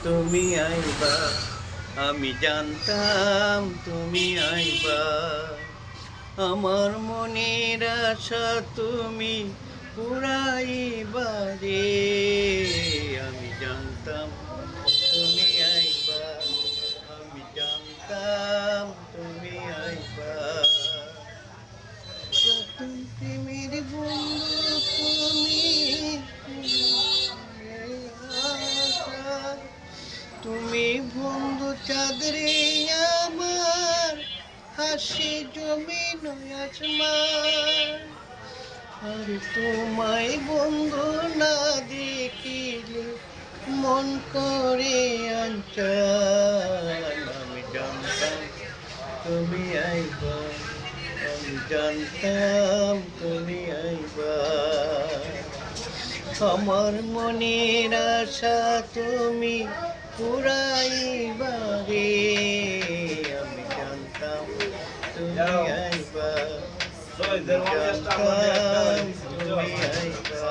তুমি আইবা, আমি জানতাম তুমি আইবা। আমার মনের আশা তুমি পুরাইবা রে, আমি জানতাম তুমি আইবা, আমি জানতাম তুমি আইবা। প্রথম প্রেমের বন্ধু তুমি, তুমি বন্ধু চাঁদরে আমার, হাসি জমি নয় আসমান। আর তোমায় বন্ধু না দেখিলে মন করে আঞ্চান। আমি জানতাম তুমি আইবা, আমি জানতাম তুমি আইবা। আমার মনের আশা তুমি পুরাইবা রে, আমি জানতাম তুমি আইবা, আমি জানতাম তুমি আইবা।